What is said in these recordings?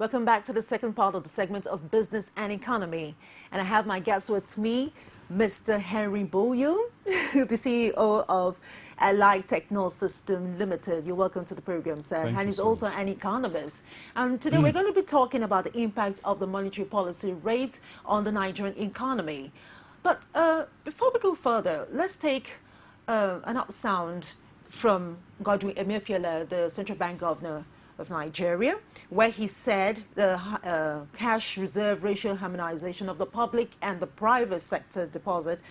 Welcome back to the second part of the segment of Business and Economy. And I have my guest with me, Mr. Henry BOYO, the CEO of Allied Techno System Limited. You're welcome to the program, sir. Thank and you he's so also much. an economist. And today we're going to be talking about the impact of the monetary policy rate on the Nigerian economy. But before we go further, let's take an up sound from Godwin Emefiele, the Central Bank Governor of Nigeria, where he said the cash reserve ratio harmonization of the public and the private sector deposit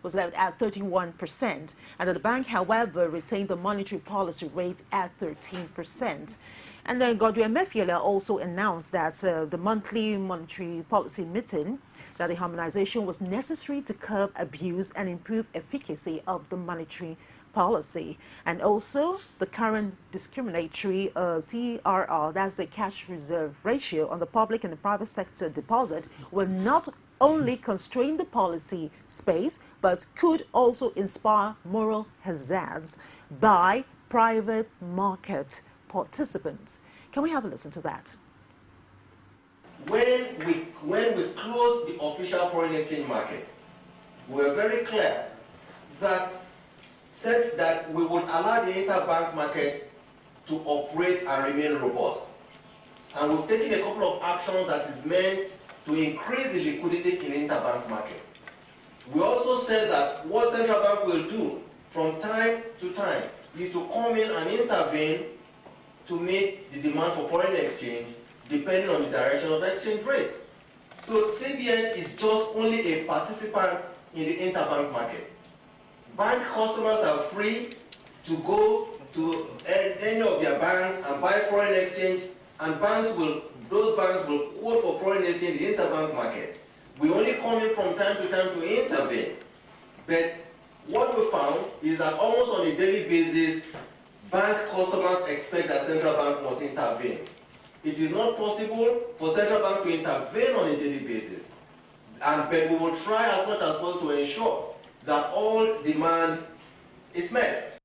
was left at 31%, and that the bank, however, retained the monetary policy rate at 13%. And then Godwin Emefiele also announced that the monthly monetary policy meeting, that the harmonization was necessary to curb abuse and improve efficacy of the monetary policy. And also the current discriminatory CRR, that's the cash reserve ratio on the public and the private sector deposit, will not only constrain the policy space, but could also inspire moral hazards by private market participants. Can we have a listen to that? When we closed the official foreign exchange market, we were very clear that said that we would allow the interbank market to operate and remain robust. And we've taken a couple of actions that is meant to increase the liquidity in the interbank market. We also said that what central bank will do from time to time is to come in and intervene to meet the demand for foreign exchange depending on the direction of exchange rate. So CBN is just only a participant in the interbank market. Bank customers are free to go to any of their banks and buy foreign exchange, and those banks will quote for foreign exchange in the interbank market. We only come in from time to time to intervene. But what we found is that almost on a daily basis, bank customers expect that central bank must intervene. It is not possible for central bank to intervene on a daily basis. But we will try as much as possible to ensure that all demand is met.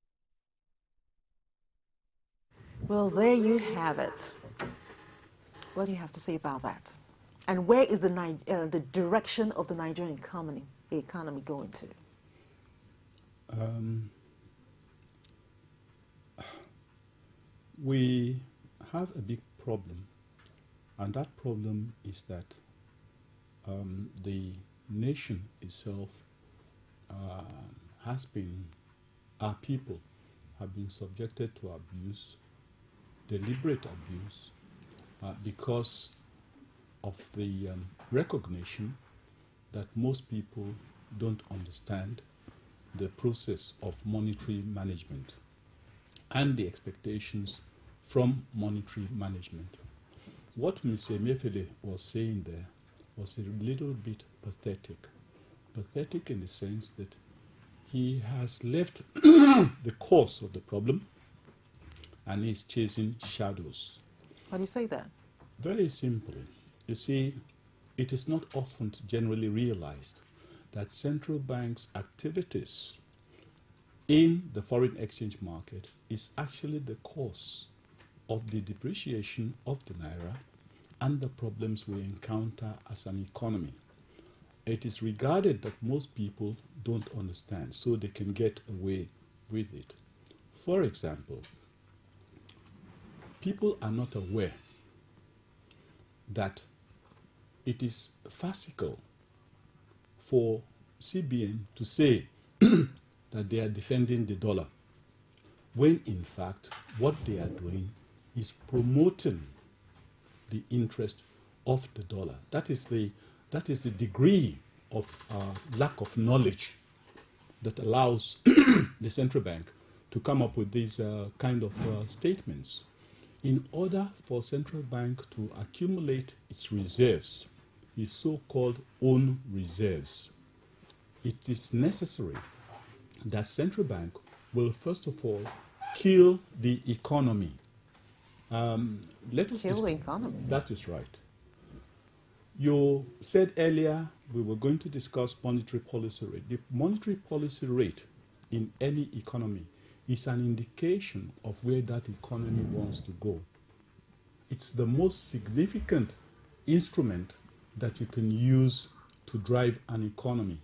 Well, there you have it. What do you have to say about that? And where is the direction of the Nigerian economy going to? We have a big problem, and that problem is that the nation itself our people have been subjected to abuse, deliberate abuse, because of the recognition that most people don't understand the process of monetary management and the expectations from monetary management. What Mr. Emefiele was saying there was a little bit pathetic. Pathetic in the sense that he has left the cause of the problem and is chasing shadows. How do you say that? Very simply, you see, it is not often generally realized that central banks' activities in the foreign exchange market is actually the cause of the depreciation of the naira and the problems we encounter as an economy. It is regarded that most people don't understand, so they can get away with it. For example, people are not aware that it is farcical for CBN to say that they are defending the dollar, when in fact what they are doing is promoting the interest of the dollar. That is the degree of lack of knowledge that allows the central bank to come up with these kind of statements. In order for central bank to accumulate its reserves, its so-called own reserves, it is necessary that central bank will first of all kill the economy. Kill the economy. That is right. You said earlier we were going to discuss monetary policy rate. The monetary policy rate in any economy is an indication of where that economy wants to go. it's the most significant instrument that you can use to drive an economy.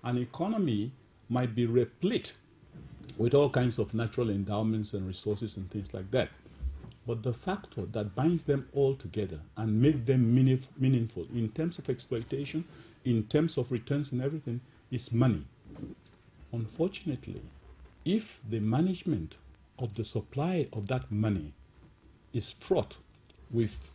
An economy might be replete with all kinds of natural endowments and resources and things like that. But the factor that binds them all together and make them meaningful in terms of exploitation, in terms of returns and everything, is money. Unfortunately, if the management of the supply of that money is fraught with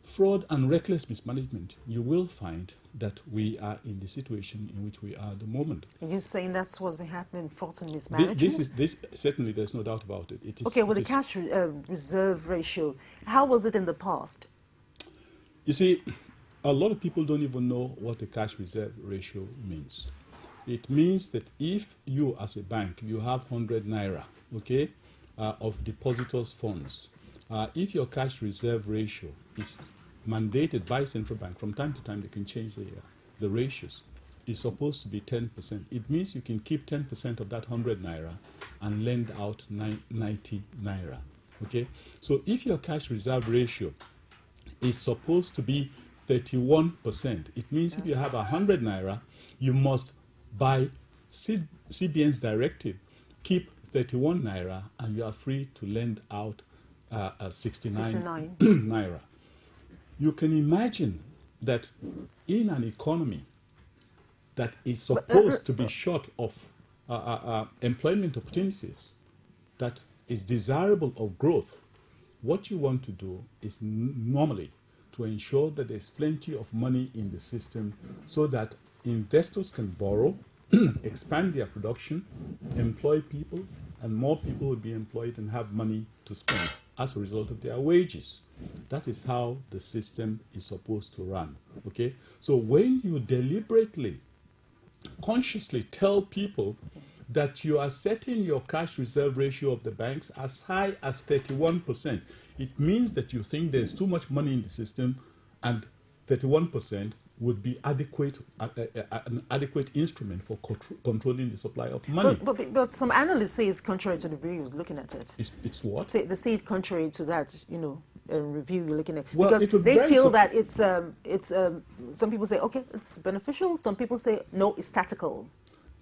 fraud and reckless mismanagement, you will find that we are in the situation in which we are at the moment. Are you saying that's what's been happening, fraud and mismanagement? This certainly, there's no doubt about it. Okay, with the cash reserve ratio, how was it in the past? You see, a lot of people don't even know what the cash reserve ratio means. It means that if you, as a bank, you have 100 naira, okay, of depositors' funds, if your cash reserve ratio is mandated by central bank, from time to time they can change the ratios, is supposed to be 10%. It means you can keep 10% of that 100 naira and lend out 90 naira, okay? So if your cash reserve ratio is supposed to be 31%, it means if you have 100 naira, you must, by CBN's directive, keep 31 naira and you are free to lend out 69 naira. You can imagine that in an economy that is supposed to be short of employment opportunities, that is desirable of growth, what you want to do is normally to ensure that there's plenty of money in the system so that investors can borrow, expand their production, employ people, and more people will be employed and have money to spend as a result of their wages. That is how the system is supposed to run, okay? So when you deliberately, consciously tell people that you are setting your cash reserve ratio of the banks as high as 31%, it means that you think there's too much money in the system and 31% would be adequate, an adequate instrument for controlling the supply of money. But some analysts say it's contrary to the view you're looking at it. It's what? They say it contrary to that, you know, review you're looking at. Well, because they feel that it's some people say, okay, it's beneficial. Some people say, no, it's tactical.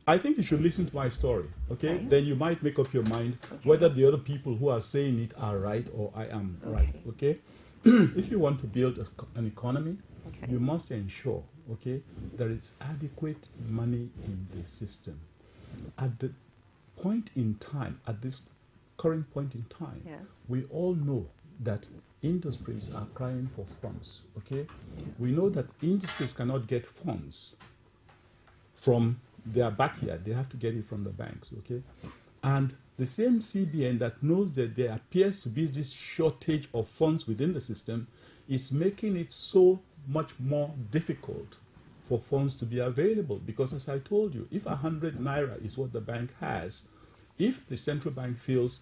I think you should listen to my story, okay? Then you might make up your mind whether the other people who are saying it are right or I am right, okay? If you want to build an economy, you must ensure, okay, there is adequate money in the system. At the point in time, at this current point in time, we all know that industries are crying for funds, okay? We know that industries cannot get funds from their backyard. They have to get it from the banks, okay? And the same CBN that knows that there appears to be this shortage of funds within the system is making it so much more difficult for funds to be available. Because as I told you, if 100 naira is what the bank has, if the central bank feels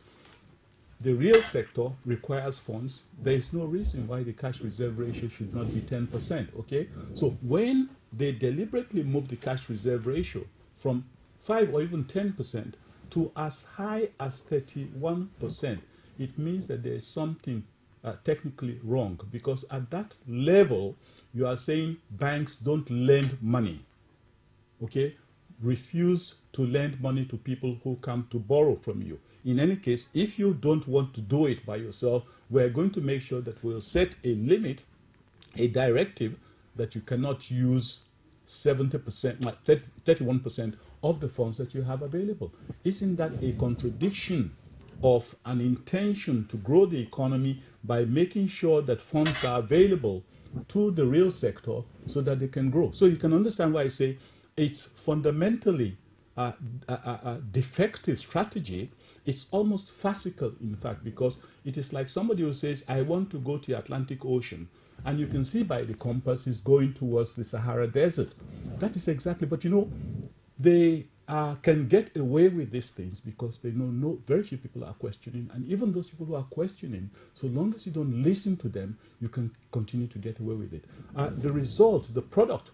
the real sector requires funds, there is no reason why the cash reserve ratio should not be 10%, okay? So when they deliberately move the cash reserve ratio from 5 or even 10% to as high as 31%, it means that there is something technically wrong, because at that level, you are saying banks don't lend money, okay? Refuse to lend money to people who come to borrow from you. In any case, if you don't want to do it by yourself, we're going to make sure that we'll set a limit, a directive, that you cannot use 70%, 31% of the funds that you have available. Isn't that a contradiction of an intention to grow the economy by making sure that funds are available to the real sector so that they can grow? So you can understand why I say it's fundamentally a defective strategy. It's almost farcical, in fact, because it is like somebody who says, I want to go to the Atlantic Ocean, and you can see by the compass he's going towards the Sahara Desert. That is exactly, but you know, they can get away with these things because they know very few people are questioning, and even those people who are questioning, so long as you don't listen to them, you can continue to get away with it. The result, the product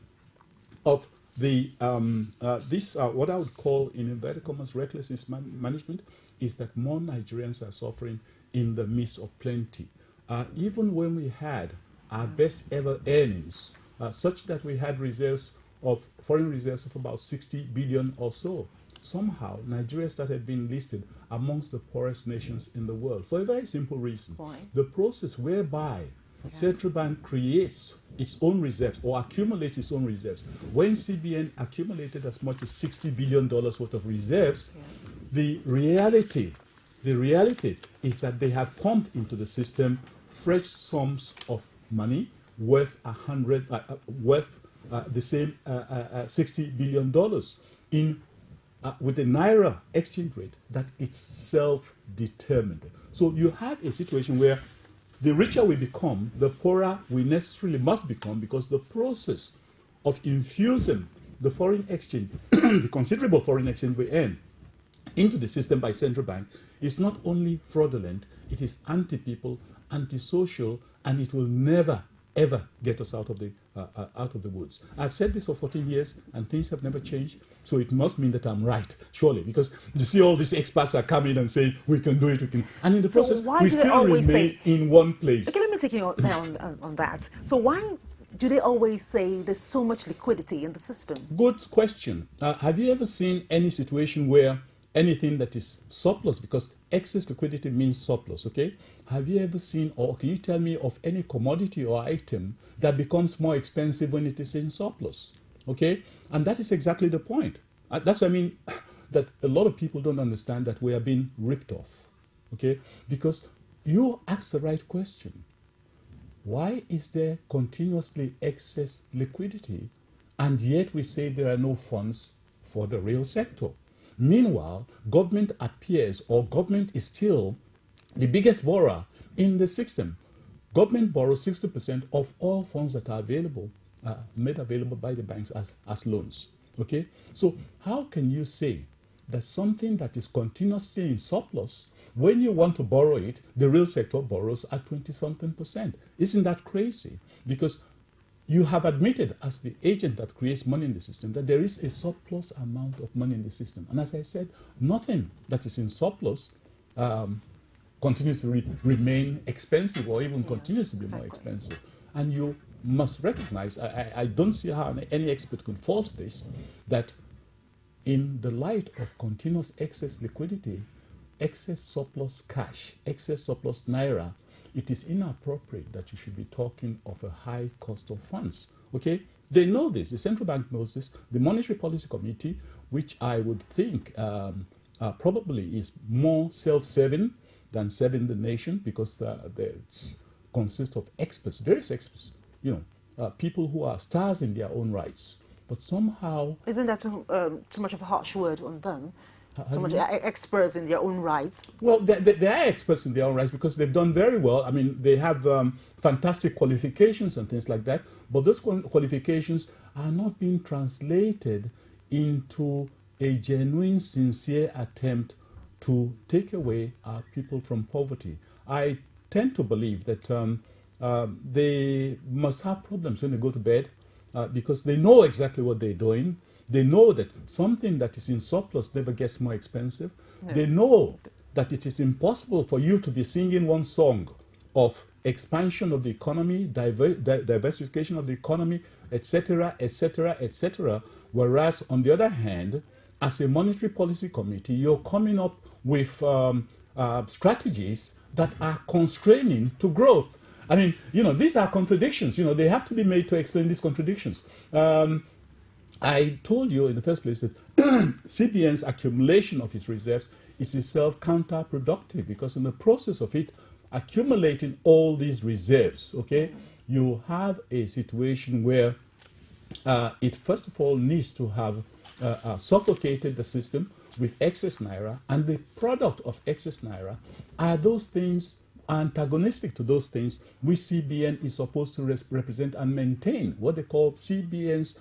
of the what I would call, in inverted commas, reckless management, is that more Nigerians are suffering in the midst of plenty. even when we had our best ever earnings, such that we had reserves of foreign reserves of about 60 billion or so, somehow Nigeria started being listed amongst the poorest nations in the world for a very simple reason. Why? The process whereby central bank creates its own reserves or accumulates its own reserves. When CBN accumulated as much as $60 billion worth of reserves, the reality is that they have pumped into the system fresh sums of money worth the same $60 billion in with a naira exchange rate that it's self-determined. So you have a situation where the richer we become, the poorer we necessarily must become, because the process of infusing the foreign exchange, the considerable foreign exchange we earn, into the system by central bank is not only fraudulent, it is anti-people, anti-social, and it will never ever get us out of the woods. I've said this for 14 years, and things have never changed. So it must mean that I'm right, surely, because you see all these experts are coming and saying we can do it, we can, and in the process we still remain in one place. Okay, let me take you on that. So why do they always say there's so much liquidity in the system? Good question. Have you ever seen any situation where anything that is surplus, because excess liquidity means surplus, okay? Have you ever seen, or can you tell me of any commodity or item that becomes more expensive when it is in surplus, okay? And that is exactly the point. That's what I mean, that a lot of people don't understand that we are being ripped off, okay? Because you ask the right question. Why is there continuously excess liquidity, and yet we say there are no funds for the real sector? Meanwhile, government appears, or government is still the biggest borrower in the system. Government borrows 60% of all funds that are available, made available by the banks as loans. Okay? So how can you say that something that is continuously in surplus, when you want to borrow it, the real sector borrows at 20-something%? Isn't that crazy? Because you have admitted, as the agent that creates money in the system, that there is a surplus amount of money in the system. And as I said, nothing that is in surplus continues to remain expensive, or even continues to be more expensive. And you must recognize, I don't see how any expert could fault this, that in the light of continuous excess liquidity, excess surplus cash, excess surplus naira, it is inappropriate that you should be talking of a high cost of funds. Okay? They know this. The central bank knows this. The Monetary Policy Committee, which I would think probably is more self-serving than serving the nation, because it consists of experts, various experts, people who are stars in their own rights. But somehow... Isn't that too much of a harsh word on them? Too much experts in their own rights? Well, they are experts in their own rights because they've done very well. I mean, they have fantastic qualifications and things like that, but those qualifications are not being translated into a genuine, sincere attempt to take away our people from poverty. I tend to believe that they must have problems when they go to bed because they know exactly what they're doing. They know that something that is in surplus never gets more expensive. No. They know that it is impossible for you to be singing one song of expansion of the economy, diversification of the economy, etc., etc., etc., whereas, on the other hand, as a monetary policy committee, you're coming up with strategies that are constraining to growth. I mean, these are contradictions. They have to be made to explain these contradictions. I told you in the first place that CBN's accumulation of its reserves is itself counterproductive, because in the process of it accumulating all these reserves, okay, you have a situation where it first of all needs to have suffocated the system with excess naira, and the product of excess naira are those things antagonistic to those things which CBN is supposed to represent and maintain, what they call CBN's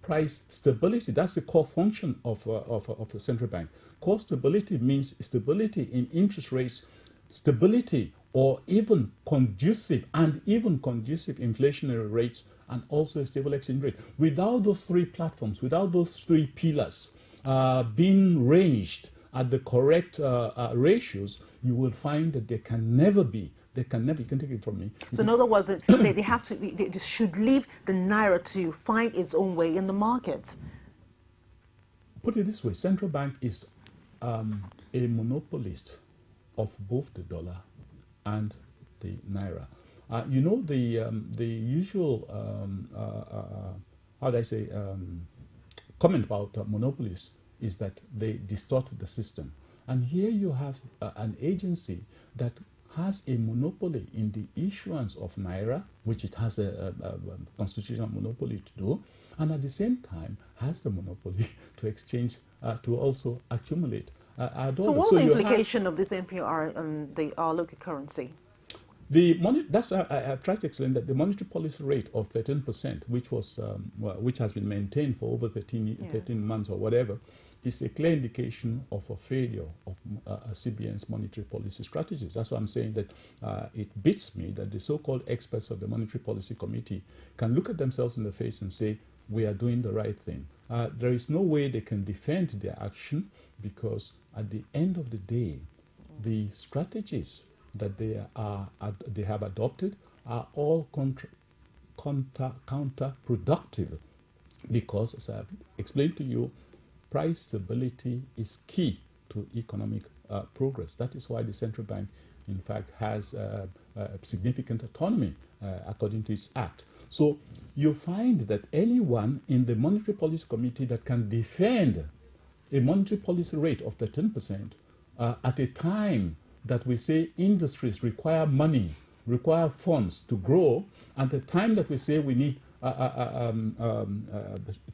price stability. That's the core function of the central bank. Core stability means stability in interest rates, stability or even conducive inflationary rates, and also a stable exchange rate. Without those three platforms, without those three pillars being ranged at the correct ratios, you will find that there can never be They can never, you can take it from me. So in other words, they have to, they should leave the naira to find its own way in the market. Put it this way, central bank is a monopolist of both the dollar and the naira. You know, the usual, how do I say, comment about monopolies is that they distort the system. And here you have an agency that has a monopoly in the issuance of naira, which it has a constitutional monopoly to do, and at the same time has the monopoly to exchange, to also accumulate our dollars. So what's the implication of this NPR on our local currency? That's why I tried to explain that the monetary policy rate of 13%, which was which has been maintained for over 13 months or whatever, is a clear indication of a failure of CBN's monetary policy strategies. That's why I'm saying that it beats me that the so-called experts of the Monetary Policy Committee can look at themselves in the face and say, we are doing the right thing. There is no way they can defend their action, because at the end of the day, the strategies that they have adopted are all counterproductive, because, as I have explained to you, price stability is key to economic progress. That is why the central bank, in fact, has significant autonomy according to its act. So you find that anyone in the Monetary Policy Committee that can defend a monetary policy rate of 13% at a time that we say industries require money, require funds to grow, and the time that we say we need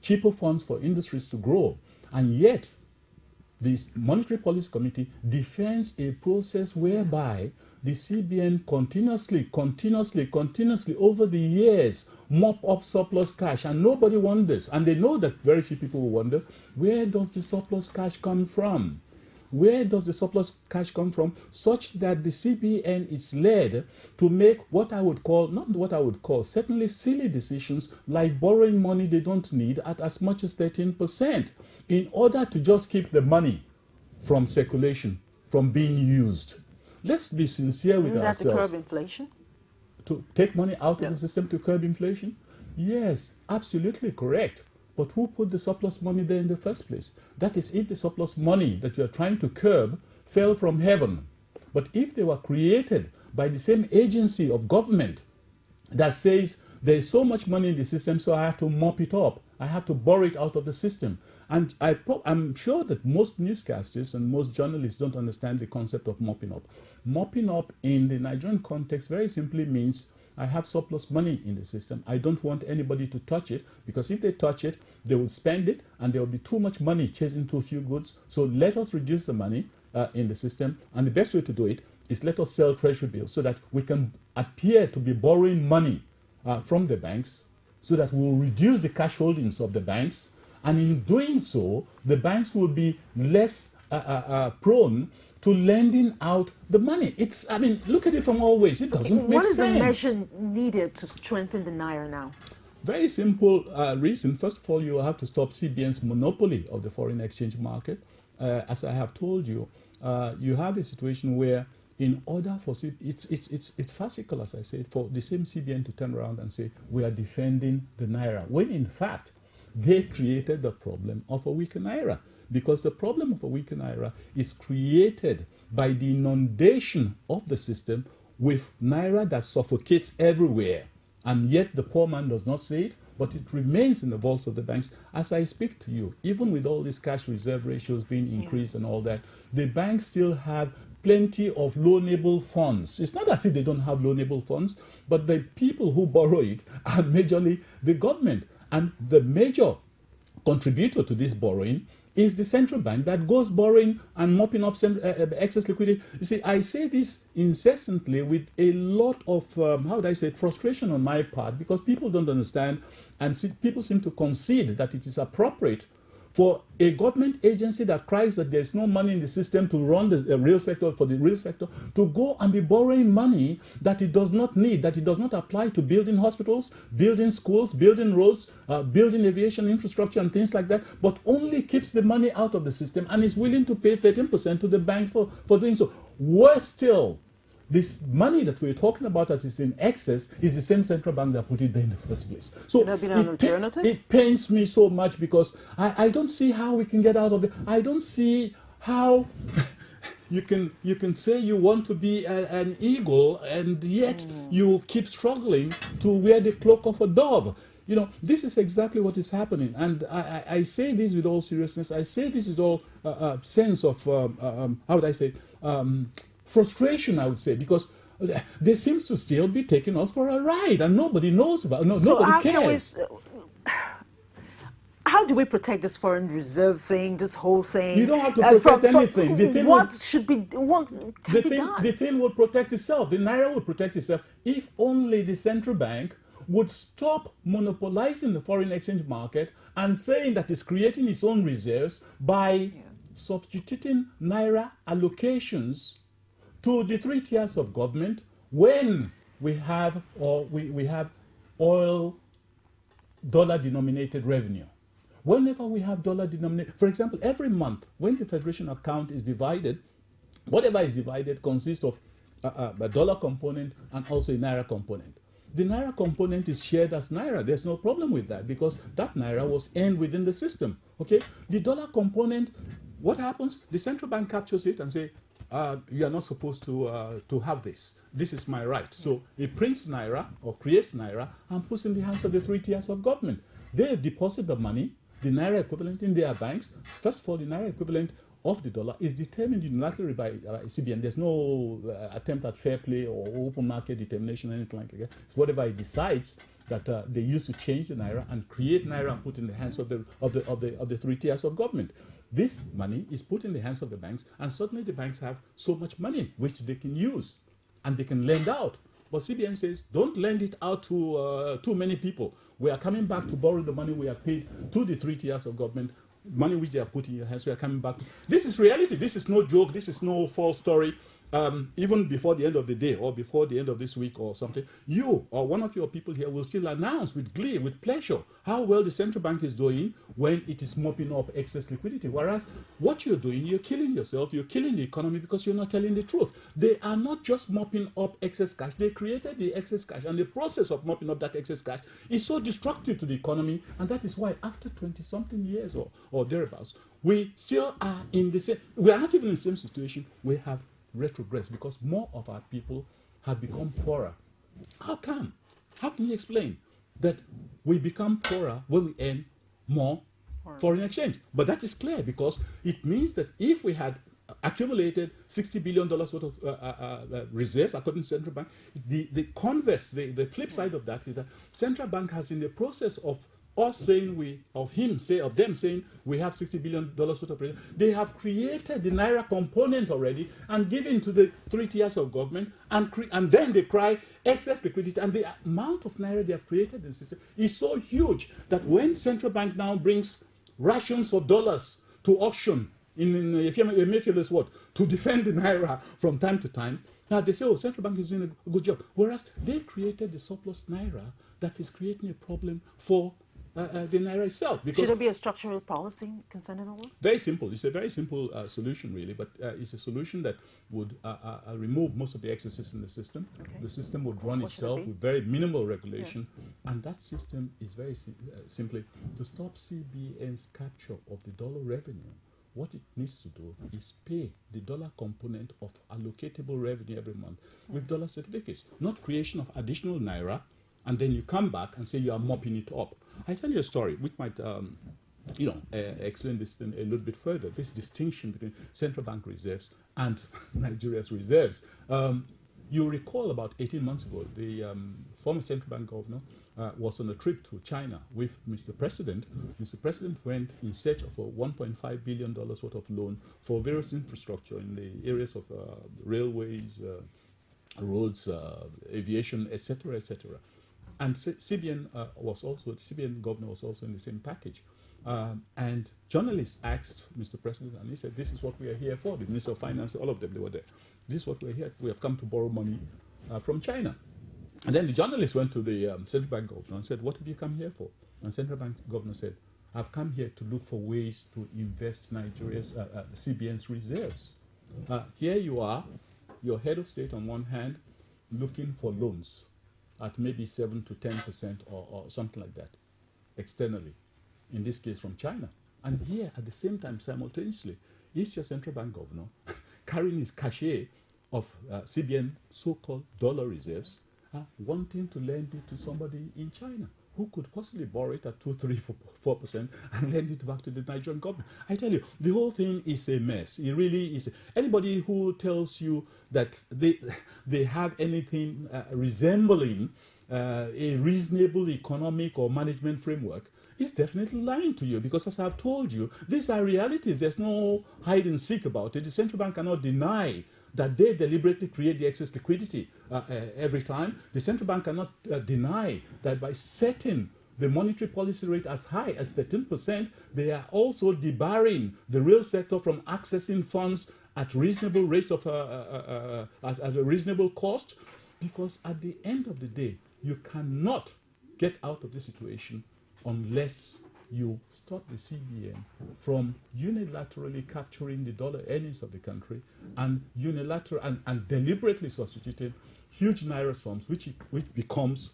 cheaper funds for industries to grow, and yet this Monetary Policy Committee defends a process whereby the CBN continuously over the years mop up surplus cash, and nobody wonders, and they know that very few people will wonder, where does the surplus cash come from? Where does the surplus cash come from, such that the CBN is led to make what I would call, not what I would call, certainly silly decisions like borrowing money they don't need at as much as 13% in order to just keep the money from circulation, from being used. Let's be sincere with ourselves. Isn't that to curb inflation? To take money out of the system to curb inflation? Yes, absolutely correct. But who put the surplus money there in the first place? That is, if the surplus money that you are trying to curb fell from heaven. But if they were created by the same agency of government that says there is so much money in the system, so I have to mop it up, I have to borrow it out of the system. And I'm sure that most newscasters and most journalists don't understand the concept of mopping up. Mopping up in the Nigerian context very simply means I have surplus money in the system. I don't want anybody to touch it, because if they touch it, they will spend it, and there will be too much money chasing too few goods. So let us reduce the money in the system, and the best way to do it is let us sell treasury bills so that we can appear to be borrowing money from the banks, so that we will reduce the cash holdings of the banks, and in doing so, the banks will be less prone to lending out the money. I mean, look at it from all ways. It doesn't make sense. What is the measure needed to strengthen the naira now? Very simple reason. First of all, you have to stop CBN's monopoly of the foreign exchange market. As I have told you, you have a situation where, in order for it's farcical, as I said, for the same CBN to turn around and say we are defending the naira, when in fact they created the problem of a weaker naira. Because the problem of a weaker naira is created by the inundation of the system with naira that suffocates everywhere. And yet the poor man does not see it, but it remains in the vaults of the banks. As I speak to you, even with all these cash reserve ratios being increased and all that, the banks still have plenty of loanable funds. It's not as if they don't have loanable funds, but the people who borrow it are majorly the government. And the major contributor to this borrowing is the central bank that goes borrowing and mopping up excess liquidity. You see, I say this incessantly with a lot of, how would I say, frustration on my part, because people don't understand, and people seem to concede that it is appropriate for a government agency that cries that there's no money in the system to run the real sector, for the real sector, to go and be borrowing money that it does not need, that it does not apply to building hospitals, building schools, building roads, building aviation infrastructure and things like that, but only keeps the money out of the system and is willing to pay 13% to the banks for doing so. Worse still, this money that we're talking about that is in excess is the same central bank that put it there in the first place. So There been an alternative? it pains me so much because I don't see how we can get out of it. I don't see how you can say you want to be an eagle and yet you keep struggling to wear the cloak of a dove. You know, this is exactly what is happening. And I say this with all seriousness. I say this with all sense of, how would I say, frustration, I would say, because they seems to still be taking us for a ride and nobody knows about it. So Nobody cares. How do we protect this foreign reserve thing, this whole thing? You don't have to protect anything. The thing What can be done? The thing will protect itself. The Naira will protect itself if only the central bank would stop monopolizing the foreign exchange market and saying that it's creating its own reserves by substituting Naira allocations to the three tiers of government when we have oil dollar denominated revenue. Whenever we have dollar denominated, for example, every month when the federation account is divided, whatever is divided consists of a dollar component and also a Naira component. The Naira component is shared as Naira. There's no problem with that because that Naira was earned within the system. Okay, the dollar component, what happens? The central bank captures it and say, you are not supposed to have this. This is my right. So it prints Naira or creates Naira and puts in the hands of the three tiers of government. They deposit the money, the Naira equivalent in their banks. First of all, the Naira equivalent of the dollar is determined unilaterally by CBN. There's no attempt at fair play or open market determination or anything like that. It's whatever it decides that they use to change the Naira and create Naira and put in the hands of the three tiers of government. This money is put in the hands of the banks, and suddenly the banks have so much money which they can use and they can lend out. But CBN says, don't lend it out to too many people. We are coming back to borrow the money we have paid to the three tiers of government, money which they have put in your hands. We are coming back. This is reality. This is no joke. This is no false story. Even before the end of the day or before the end of this week or something, you or one of your people here will still announce with glee, with pleasure, how well the central bank is doing when it is mopping up excess liquidity. Whereas what you're doing, you're killing yourself, you're killing the economy because you're not telling the truth. They are not just mopping up excess cash. They created the excess cash, and the process of mopping up that excess cash is so destructive to the economy, and that is why after 20-something years or thereabouts, we still are in the same, we are not even in the same situation. We have retrogress because more of our people have become poorer. How come? How can you explain that we become poorer when we earn more foreign exchange? But that is clear because it means that if we had accumulated $60 billion worth of reserves according to central bank, the converse, the flip side of that is that central bank has in the process of us saying of them saying we have $60 billion worth of reserves, they have created the Naira component already and given to the three tiers of government, and then they cry excess liquidity, and the amount of Naira they have created in the system is so huge that when central bank now brings rations of dollars to auction in Emefiele's word to defend the Naira from time to time, now they say, oh, central bank is doing a good job, whereas they've created the surplus Naira that is creating a problem for the Naira itself. Should there be a structural policy concerning all this? Very simple. It's a very simple solution, really, but it's a solution that would remove most of the excesses in the system. Okay. The system would run itself with very minimal regulation, and that system is very simply to stop CBN's capture of the dollar revenue. What it needs to do is pay the dollar component of allocatable revenue every month with dollar certificates, not creation of additional Naira, and then you come back and say you are mopping it up. I tell you a story which might, explain this thing a little bit further. This distinction between central bank reserves and Nigeria's reserves. You recall about 18 months ago, the former central bank governor was on a trip to China with Mr. President. Mr. President went in search of a $1.5 billion worth of loan for various infrastructure in the areas of railways, roads, aviation, etc., etc. And CBN the CBN governor was also in the same package. And journalists asked Mr. President, and he said, this is what we are here for. The Minister of Finance, all of them, they were there. This is what we're here. We have come to borrow money from China. And then the journalists went to the central bank governor and said, what have you come here for? And central bank governor said, I've come here to look for ways to invest Nigeria's CBN's reserves. Here you are. your head of state on one hand looking for loans at maybe 7 to 10% or something like that externally, in this case from China. And here, at the same time, simultaneously, is your central bank governor carrying his cachet of CBN so-called dollar reserves, wanting to lend it to somebody in China who could possibly borrow it at 2, 3, 4% and lend it back to the Nigerian government. I tell you, the whole thing is a mess. It really is. Anybody who tells you that they have anything resembling a reasonable economic or management framework is definitely lying to you, because as I've told you, these are realities. There's no hide and seek about it. The central bank cannot deny that they deliberately create the excess liquidity every time. The central bank cannot deny that by setting the monetary policy rate as high as 13%, they are also debarring the real sector from accessing funds at reasonable rates of at a reasonable cost, because at the end of the day, you cannot get out of this situation unless you stop the CBN from unilaterally capturing the dollar earnings of the country and and deliberately substituting huge naira sums, which becomes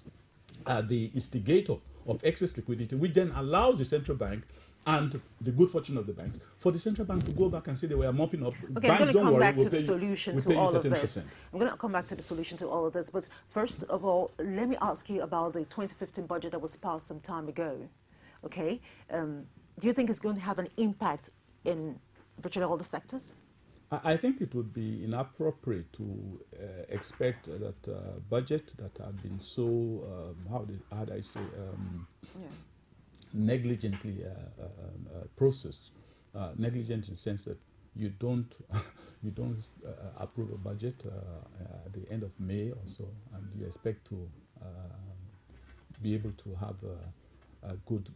the instigator of excess liquidity, which then allows the central bank and the good fortune of the banks for the central bank to go back and say they were mopping up. Okay, Banks, I'm going to come back we'll to the solution to all of this. I'm going to come back to the solution to all of this. But first of all, let me ask you about the 2015 budget that was passed some time ago. Okay, do you think it's going to have an impact in virtually all the sectors? I think it would be inappropriate to expect that budget that have been so, how do I say, negligently processed. Negligent in the sense that you don't approve a budget at the end of May or so, and you expect to be able to have a good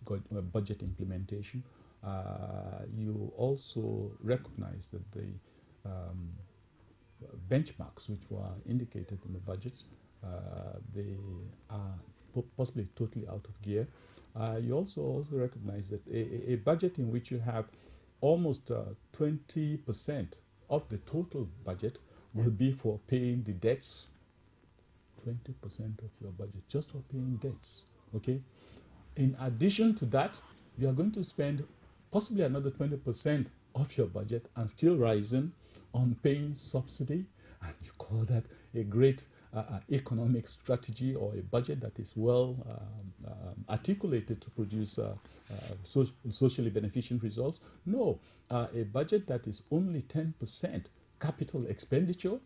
budget implementation. You also recognize that the benchmarks which were indicated in the budgets, they are possibly totally out of gear. You also recognize that a budget in which you have almost 20% of the total budget will be for paying the debts. 20% of your budget just for paying debts, okay? In addition to that, you are going to spend possibly another 20% of your budget and still rising on paying subsidy, and you call that a great economic strategy or a budget that is well articulated to produce socially beneficent results? No, a budget that is only 10% capital expenditure,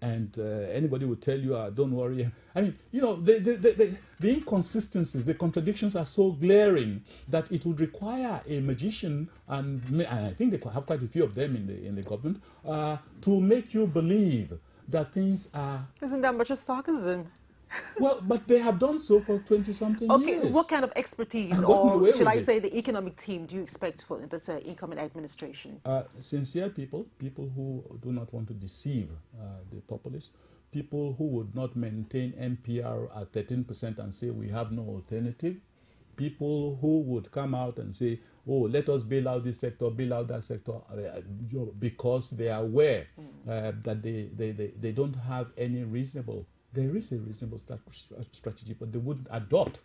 and anybody will tell you, don't worry. I mean, you know, the inconsistencies, the contradictions are so glaring that it would require a magician, and I think they have quite a few of them in the government, to make you believe that things are... Isn't that much of sarcasm? Well, but they have done so for 20-something years. Okay, what kind of expertise, or should I say the economic team, do you expect for this incoming administration? Sincere people who do not want to deceive the populace, people who would not maintain NPR at 13% and say we have no alternative, people who would come out and say, oh, let us bail out this sector, bail out that sector, because they are aware that they don't have any reasonable... There is a reasonable strategy, but they wouldn't adopt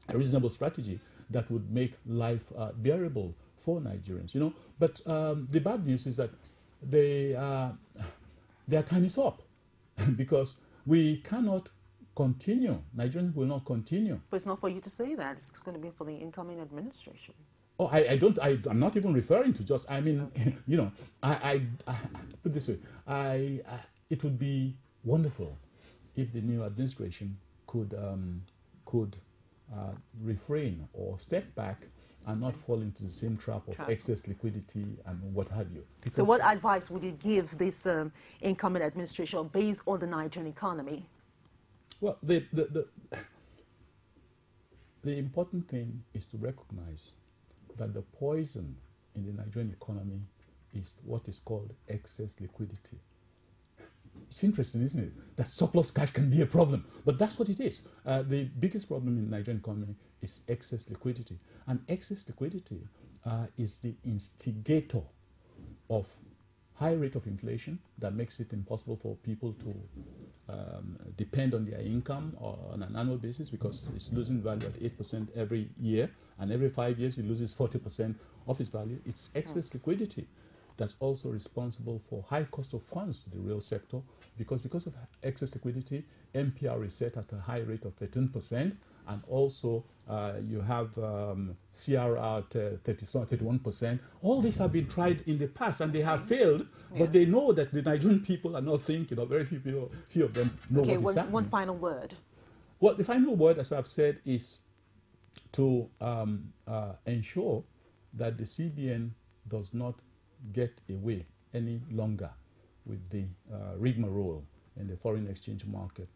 a reasonable strategy that would make life bearable for Nigerians, you know. But the bad news is that their time is up because we cannot continue. Nigerians will not continue. But it's not for you to say that. It's going to be for the incoming administration. Oh, I'm not even referring to just, I mean, okay. You know, I put it this way, it would be wonderful if the new administration could refrain or step back and not fall into the same trap of excess liquidity and what have you. Because so what advice would you give this incoming administration based on the Nigerian economy? Well, the important thing is to recognize that the poison in the Nigerian economy is what is called excess liquidity. It's interesting, isn't it, that surplus cash can be a problem, but that's what it is. The biggest problem in the Nigerian economy is excess liquidity, and excess liquidity is the instigator of high rate of inflation that makes it impossible for people to depend on their income on an annual basis, because it's losing value at 8% every year, and every 5 years it loses 40% of its value. It's excess liquidity that's also responsible for high cost of funds to the real sector, because of excess liquidity, MPR is set at a high rate of 13%, and also you have CRR at 31%. All these have been tried in the past, and they have failed, but they know that the Nigerian people are not thinking, or very few of them know what is happening. One final word. Well, the final word, as I've said, is to ensure that the CBN does not get away any longer with the rigmarole in the foreign exchange market.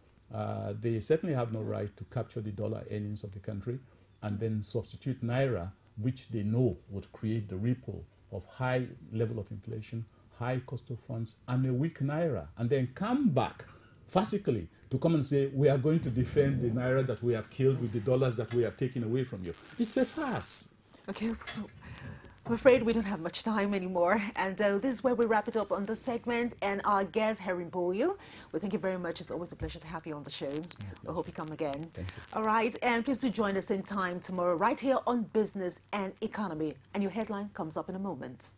They certainly have no right to capture the dollar earnings of the country and then substitute naira, which they know would create the ripple of high level of inflation, high cost of funds, and a weak naira, and then come back farcically to come and say, we are going to defend the naira that we have killed with the dollars that we have taken away from you. It's a farce. Okay, so I'm afraid we don't have much time anymore, and this is where we wrap it up on this segment. And our guest, BOYO, we thank you very much. It's always a pleasure to have you on the show. I hope you come again. All right, and please do join us same time tomorrow right here on Business and Economy. And your headline comes up in a moment.